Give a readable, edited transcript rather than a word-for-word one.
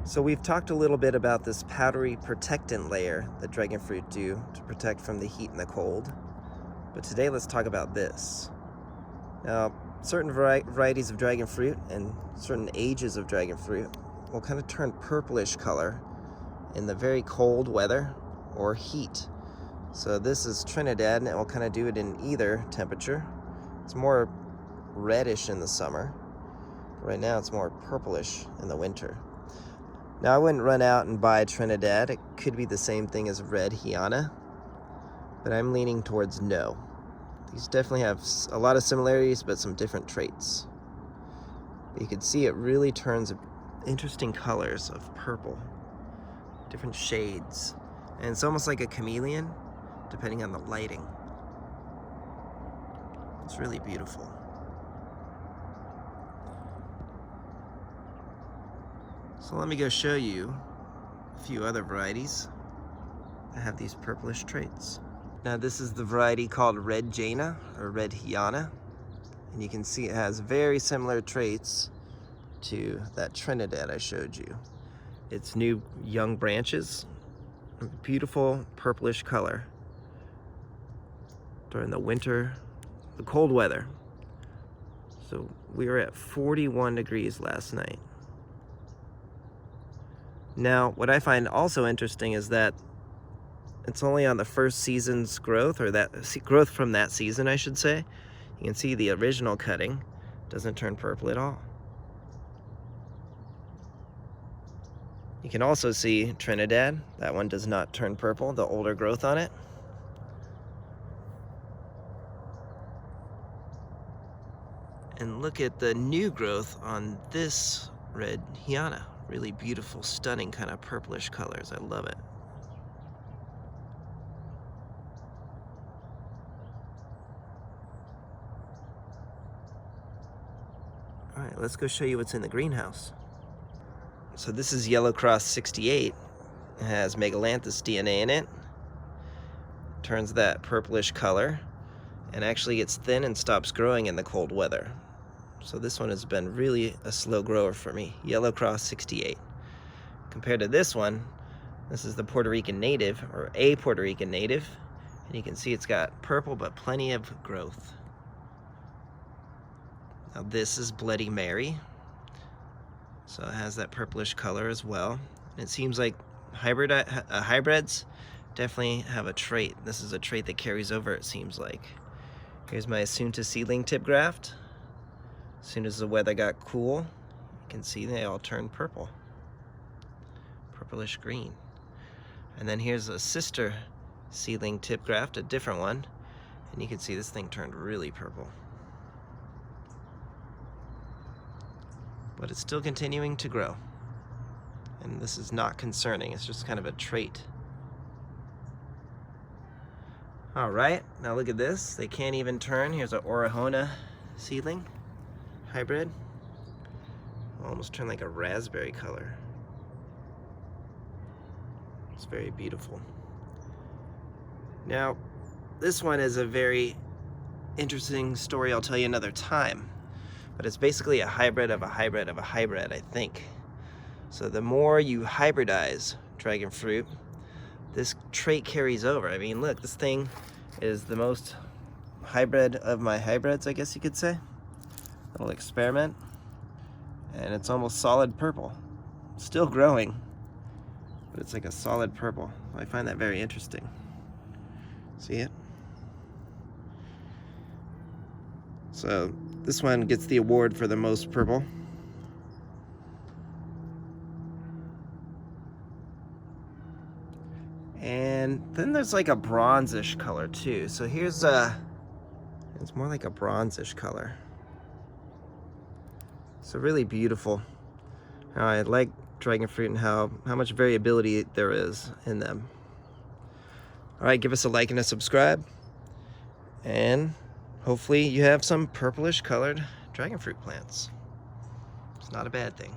So we've talked a little bit about this powdery protectant layer that dragon fruit do to protect from the heat and the cold. But today let's talk about this. Now, certain varieties of dragon fruit and certain ages of dragon fruit will kind of turn purplish color in the very cold weather or heat. So this is Trinidad, and it will kind of do it in either temperature. It's more reddish in the summer. Right now it's more purplish in the winter. Now I wouldn't run out and buy Trinidad. It could be the same thing as red Jiana, but I'm leaning towards no. These definitely have a lot of similarities, but some different traits. But you can see it really turns interesting colors of purple, different shades. And it's almost like a chameleon, depending on the lighting. It's really beautiful. So let me go show you a few other varieties that have these purplish traits. Now this is the variety called red Jiana or red Jiana, and you can see it has very similar traits to that Trinidad I showed you. Its new young branches, beautiful purplish color during the winter, the cold weather. So we were at 41 degrees last night. Now, what I find also interesting is that it's only on the first season's growth, or that growth from that season, I should say. You can see the original cutting doesn't turn purple at all. You can also see Trinidad. That one does not turn purple, the older growth on it. And look at the new growth on this red Jiana. Really beautiful, stunning kind of purplish colors. I love it. All right, let's go show you what's in the greenhouse. So this is Yellow Cross 68. It has Megalanthus DNA in it. Turns that purplish color and actually gets thin and stops growing in the cold weather. So this one has been really a slow grower for me, Yellow Cross 68. Compared to this one, this is the Puerto Rican native, or a Puerto Rican native, and you can see it's got purple but plenty of growth. Now this is Bloody Mary, so it has that purplish color as well. And it seems like hybrids definitely have a trait. This is a trait that carries over, it seems like. Here's my Assunta seedling tip graft. As soon as the weather got cool, you can see they all turned purple. Purplish green. And then here's a sister seedling tip graft, a different one, and you can see this thing turned really purple. But it's still continuing to grow. And this is not concerning, it's just kind of a trait. All right, now look at this. They can't even turn. Here's an Orejona seedling. Hybrid. Almost turned like a raspberry color. It's very beautiful. Now, this one is a very interesting story I'll tell you another time. But it's basically a hybrid of a hybrid of a hybrid, I think. So the more you hybridize dragon fruit, this trait carries over. I mean, look, this thing is the most hybrid of my hybrids, I guess you could say. Little experiment, and it's almost solid purple. Still growing, but it's like a solid purple. I find that very interesting. See it? So this one gets the award for the most purple. And then there's like a bronzish color too. So here's it's more like a bronzish color. So really beautiful. I like dragon fruit and how much variability there is in them. All right, give us a like and a subscribe. And hopefully you have some purplish colored dragon fruit plants. It's not a bad thing.